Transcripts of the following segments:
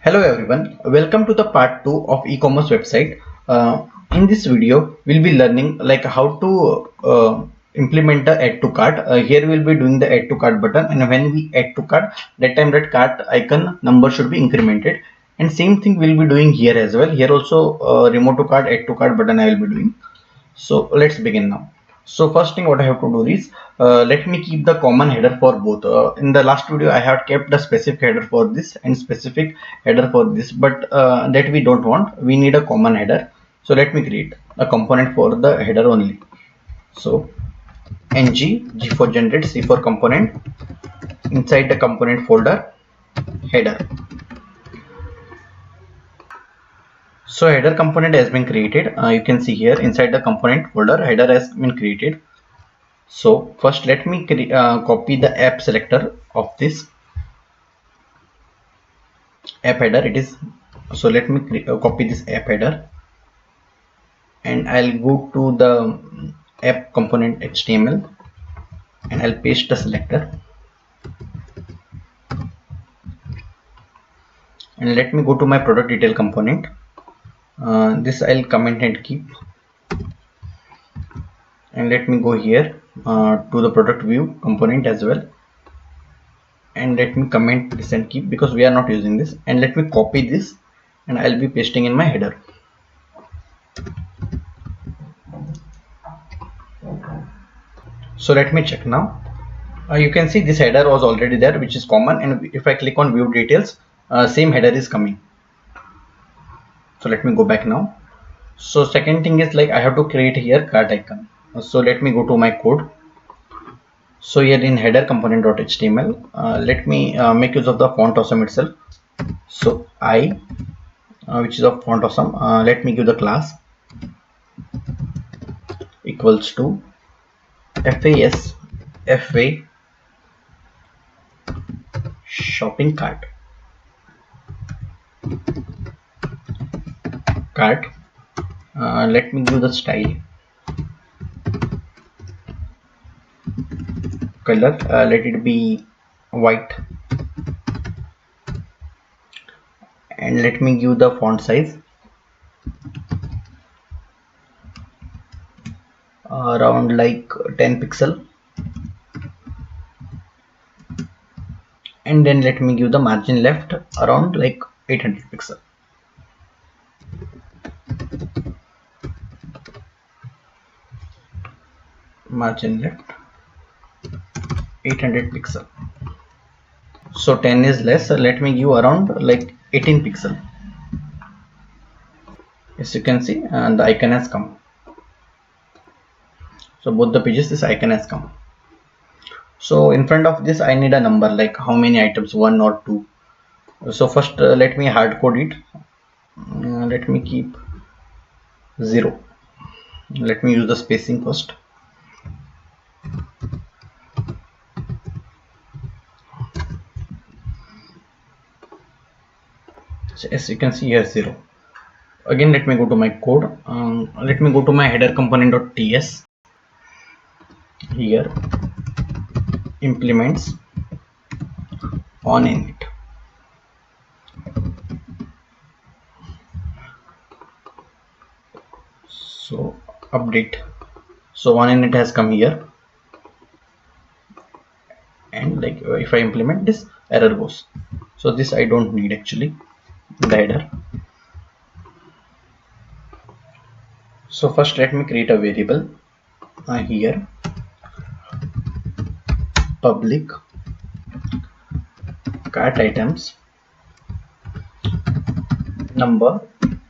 Hello everyone, welcome to the part 2 of e-commerce website. In this video, we'll be learning like how to implement the add to cart. Here we'll be doing the add to cart button, and when we add to cart, that time that cart icon number should be incremented. And same thing we'll be doing here as well. Here also remove to cart, add to cart button I will be doing. So let's begin now. So first thing what I have to do is let me keep the common header for both. In the last video I have kept the specific header for this and specific header for this, but that we don't want. We need a common header. So let me create a component for the header only. So ng g for generate, c for component, inside the component folder header. So header component has been created. You can see here inside the component folder header has been created. So first let me copy the app selector of this app header. It is so let me copy this app header, and I'll go to the app component HTML and I'll paste the selector, and let me go to my product detail component. This I'll comment and keep, and let me go here to the product view component as well, and let me comment this and keep because we are not using this, and let me copy this and I'll be pasting in my header. So let me check now. You can see this header was already there, which is common, and if I click on view details, same header is coming. So let me go back now. So second thing is like I have to create here cart icon. So let me go to my code. So here in header component.html, let me make use of the font awesome itself. So I, which is of font awesome, let me give the class equals to FA shopping cart. Let me give the style, color, let it be white, and let me give the font size around like 10 pixel, and then let me give the margin left around like 800 pixel. Margin left 800 pixel. So 10 is less, so let me give around like 18 pixel. As you can see, the icon has come. So both the pages this icon has come. So in front of this I need a number, like how many items, 1 or 2. So first let me hard code it. Let me keep 0. Let me use the spacing first. So as you can see here 0. Again let me go to my code. Let me go to my header component.ts. Here implements on init. So update. So on init has come here, and like if I implement this, error goes. So this I don't need actually, the header. So first let me create a variable here, public cart items number,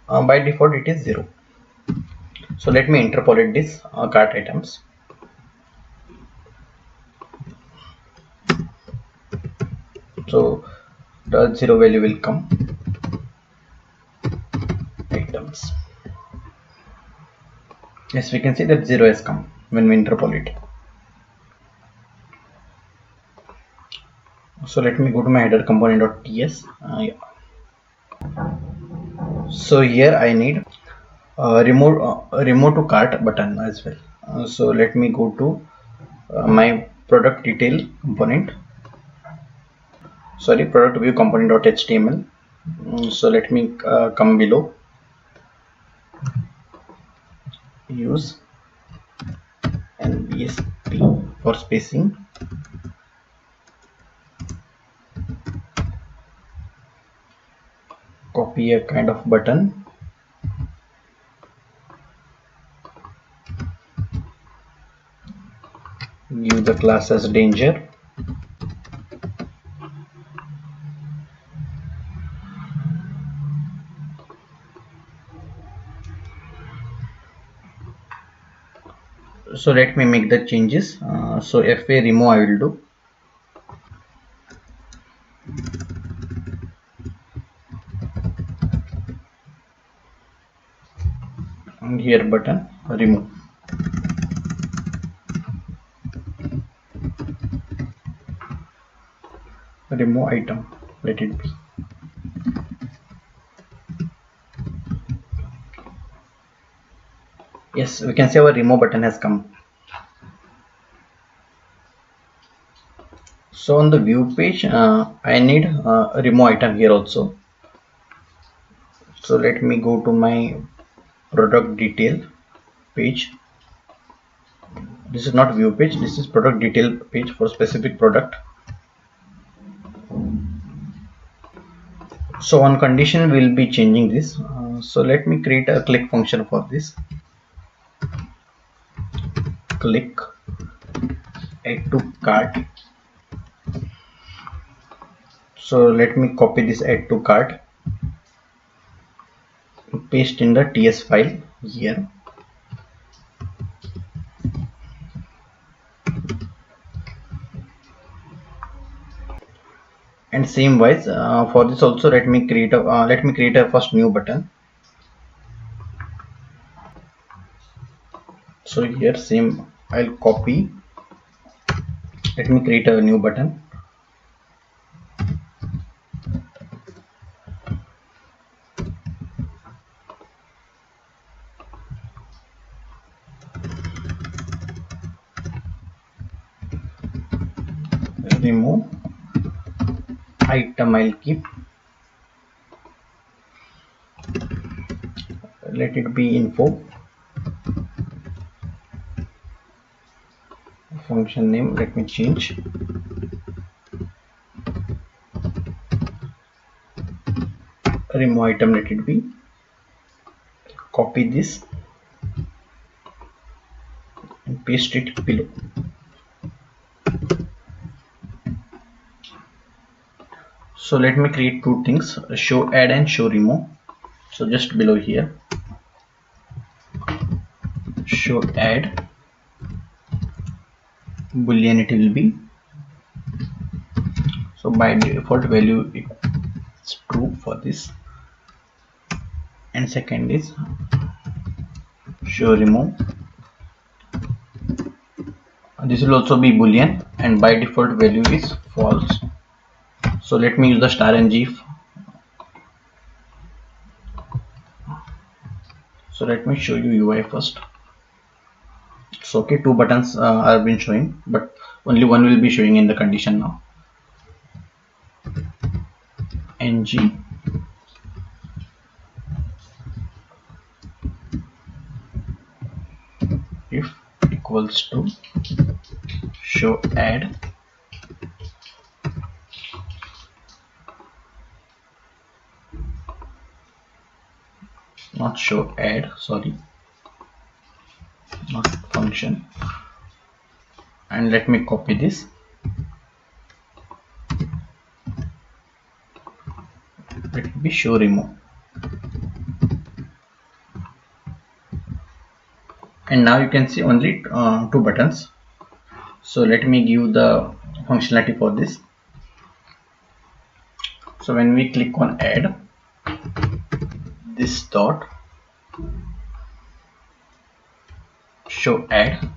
by default it is 0. So let me interpolate this cart items. So the 0 value will come, items. Yes, we can see that 0 has come when we interpolate. So let me go to my header component.ts. So here I need remove to cart button as well. So let me go to my product view component.html. So let me come below, use NBSP for spacing. Copy a kind of button, give the class as danger. So let me make the changes. So FA remove I will do. And here button remove. Remove item. Let it be. Yes, we can see our remove button has come. So on the view page, I need a remove item here also. So let me go to my product detail page. This is not view page, this is product detail page for specific product. So on condition we'll be changing this. So let me create a click function for this. Click add to cart. So let me copy this add to cart, paste in the TS file here. And same wise for this also let me create a first new button. So here same I'll copy. Let me create a new button. Remove item I'll keep. Let it be info. Function name let me change. Remove item let it be. Copy this and paste it below. So let me create two things, show add and show remove. So just below here, show add boolean it will be. So by default value it's true for this. And second is show remove. This will also be boolean and by default value is false. So let me use the star and gif. So let me show you UI first. So okay, two buttons are been showing, but only one will be showing in the condition now. Ng if equals to show add not show add, sorry, not function. And let me copy this. Let it be show remove. And now you can see only two buttons. So let me give the functionality for this. So when we click on add, this dot show add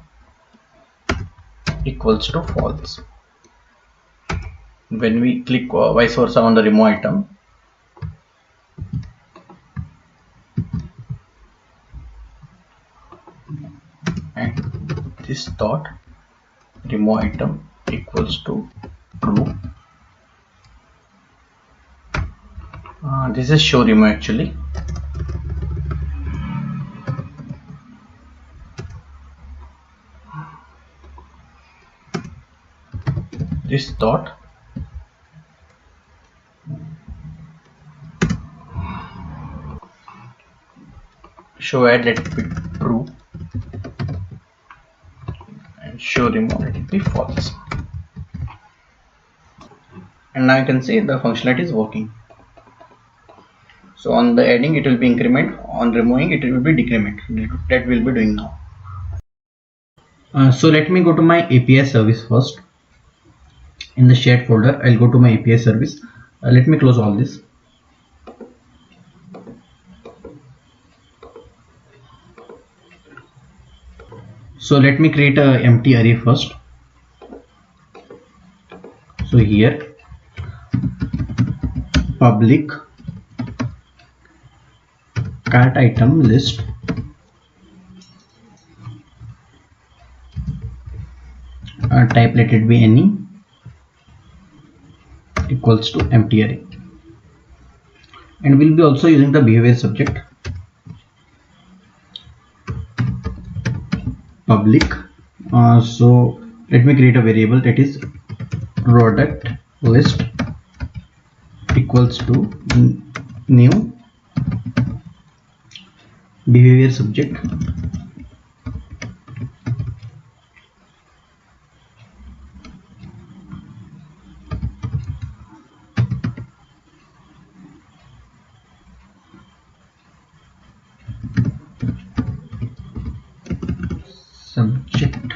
equals to false. When we click vice versa on the remove item, and this dot remove item equals to true. This is show remove actually. This dot show add, let it be true, and show remove, let it be false. And now you can see the functionality is working. So on the adding it will be increment, on removing it will be decrement. That will be doing now. So let me go to my API service first. In the shared folder, I'll go to my API service. Let me close all this. So let me create a empty array first. So here public cart item list type, let it be any, equals to empty array, and we'll be also using the behavior subject public. So let me create a variable that is product list equals to new behavior subject subject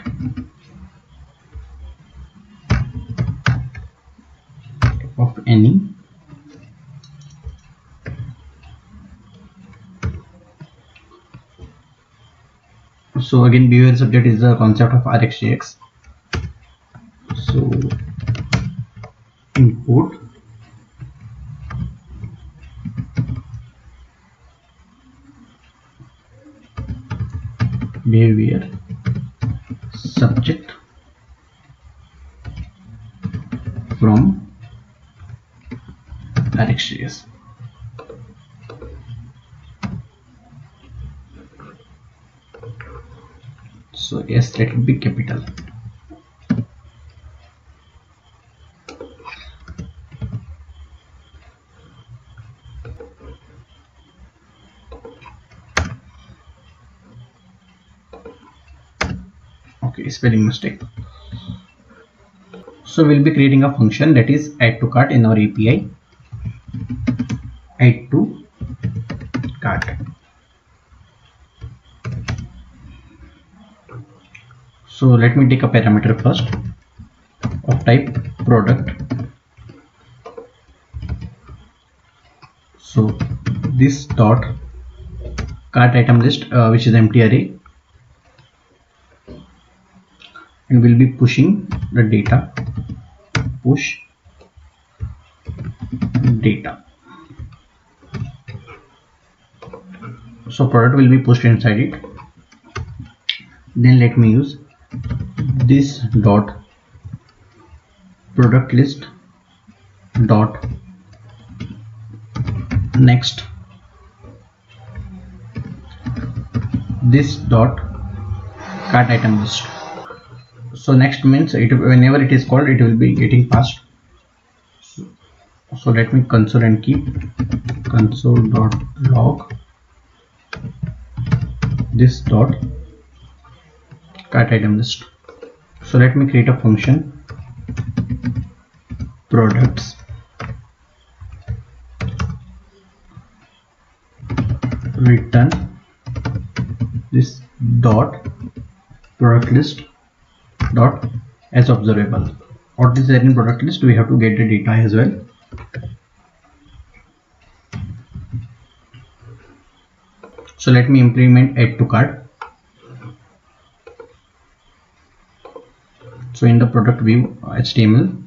of any. So again, behavior subject is the concept of RxJX. So import behavior subject from RxJS. So yes, let it be capital. Okay, spelling mistake. So we'll be creating a function that is add to cart in our API. Add to cart. So let me take a parameter first of type product. So this dot cart item list, which is empty array, and we'll be pushing the data, push data. So product will be pushed inside it. Then let me use this dot product list dot next, this dot cart item list. So next means it, whenever it is called, it will be getting passed. So let me console and keep console.log this dot cart item list. So let me create a function products return this dot product list dot as observable. What is there in product list? We have to get the data as well. So let me implement add to cart. So in the product view HTML,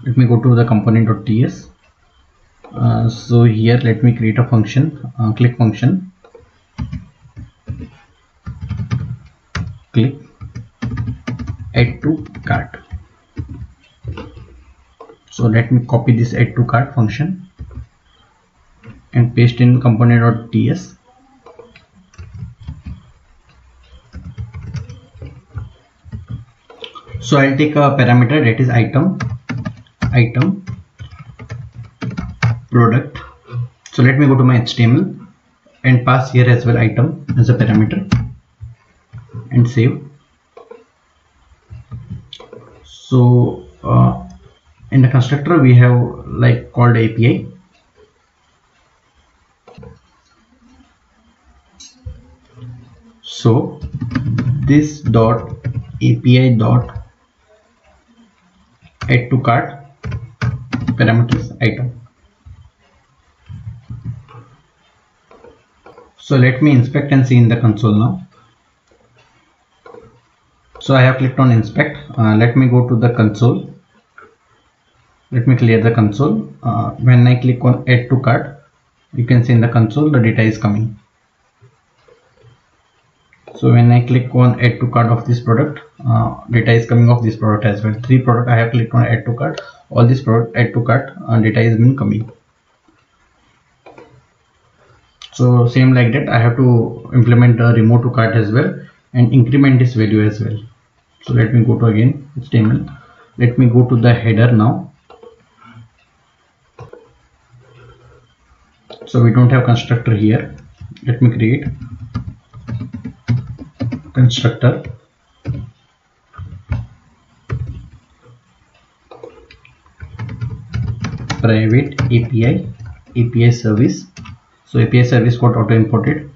let me go to the component.ts. So here let me create a function, click function, click add to cart. So let me copy this add to cart function and paste in component.ts. So I'll take a parameter that is item product. So let me go to my HTML and pass here as well item as a parameter and save. So in the constructor we have like called API. So this dot API dot add to cart parameters item. So let me inspect and see in the console now. So I have clicked on inspect. Let me go to the console. Let me clear the console. When I click on add to cart, you can see in the console the data is coming. So when I click on add to cart of this product, data is coming of this product as well. 3 product I have clicked on add to cart. All this product add to cart data is been coming. So same like that I have to implement a remove to cart as well and increment this value as well. So let me go to again HTML. Let me go to the header now. So we don't have constructor here. Let me create constructor private API service. So API service got auto imported.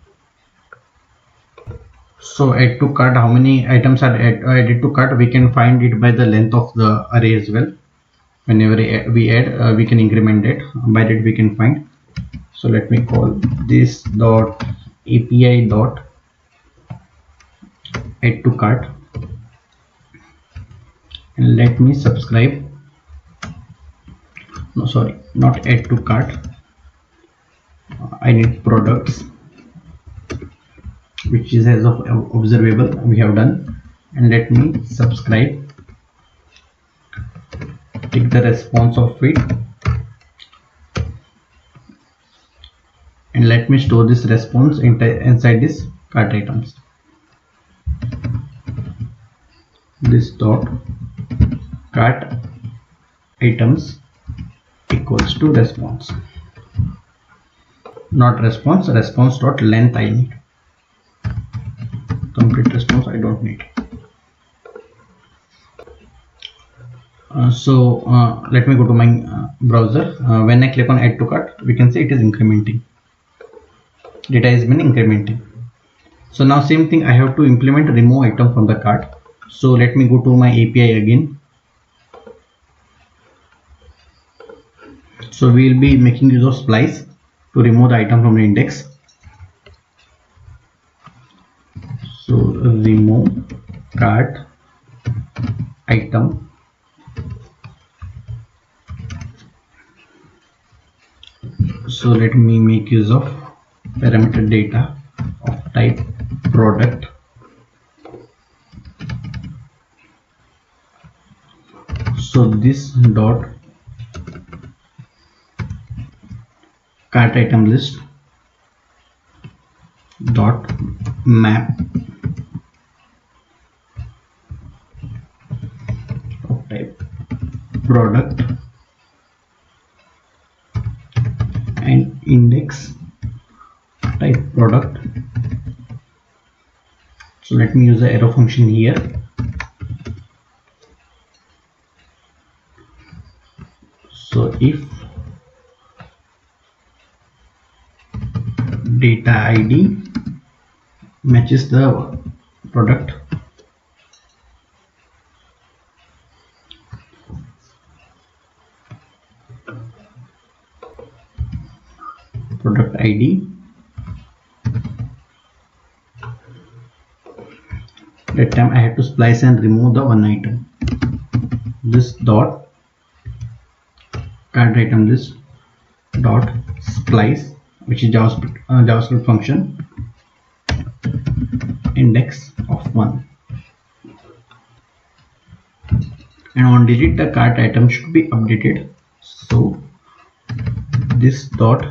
So add to cart, how many items are added to cart? We can find it by the length of the array as well. Whenever we add, we can increment it. By that we can find. So let me call this dot API dot add to cart and let me subscribe. No, sorry, not add to cart. I need products, which is as of observable we have done, and let me subscribe. Take the response of it and let me store this response inside this cart items. This dot cart items equals to response, not response dot length I need. Complete response I don't need. Let me go to my browser. When I click on add to cart, we can see it is incrementing. Data has been incrementing. So now same thing I have to implement remove item from the cart. So let me go to my API again. So we will be making use of splice to remove the item from the index. So remove cart item so let me make use of parameter data of type product. So this dot cart item list dot map of type product and index type product. So let me use the arrow function here. So if data ID matches the product, product ID, that time I have to splice and remove the one item. This dot cart item list dot splice, which is JavaScript function, index of 1, and on delete the cart item should be updated So this dot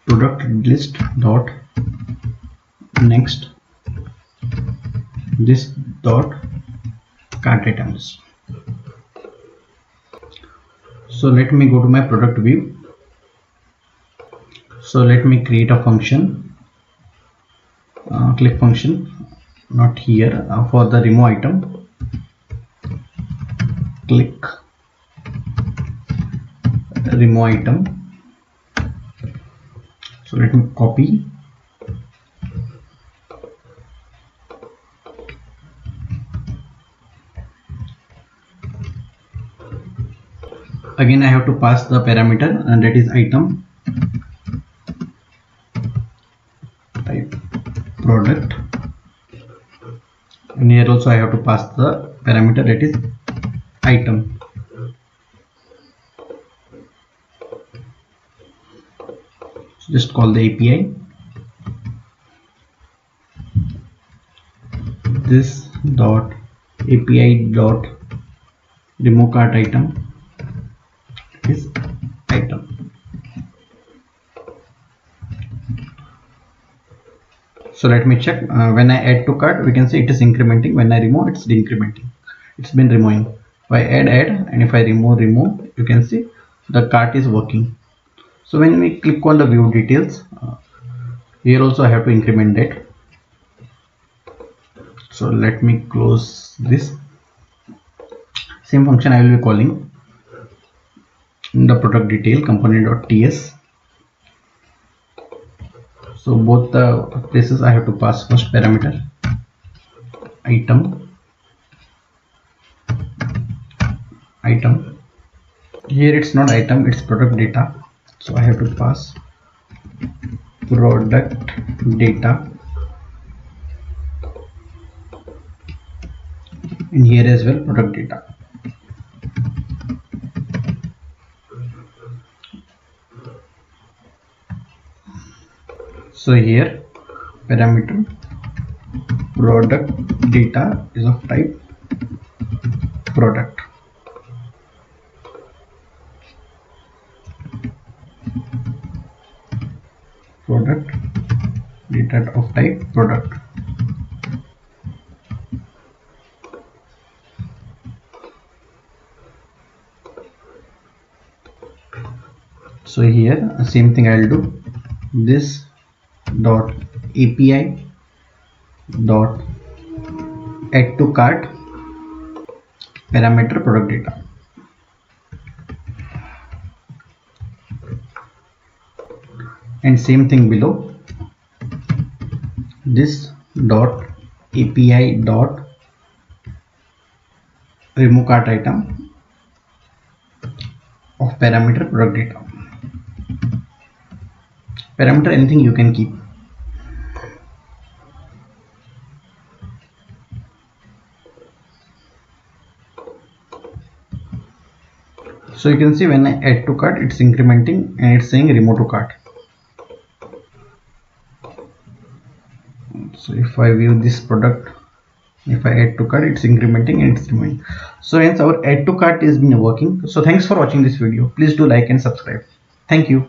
product list dot next this dot cart items. So let me go to my product view. So let me create a function, click function, not here, for the remove item. Click remove item. So let me copy. Again I have to pass the parameter, and that is item type product, and here also I have to pass the parameter, that is item. So just call the API. This dot API dot remove cart item is item. So let me check. When I add to cart, we can see it is incrementing. When I remove, it's decrementing. It's been removing. If I add, and if I remove, you can see the cart is working. So when we click on the view details, here also I have to increment that. So let me close this. Same function I will be calling in the product detail component.ts. So both the places I have to pass first parameter item. Here it's not item, it's product data. So I have to pass product data, and here as well product data. So here parameter product data is of type product. Product data of type product. So here same thing I will do. This dot API dot add to cart parameter product data. And same thing below. This dot API dot remove cart item of parameter product data. Parameter anything you can keep. So you can see when I add to cart, it's incrementing and it's saying remove to cart. So if I view this product, if I add to cart, it's incrementing and it's removing. So hence our add to cart is been working. So thanks for watching this video. Please do like and subscribe. Thank you.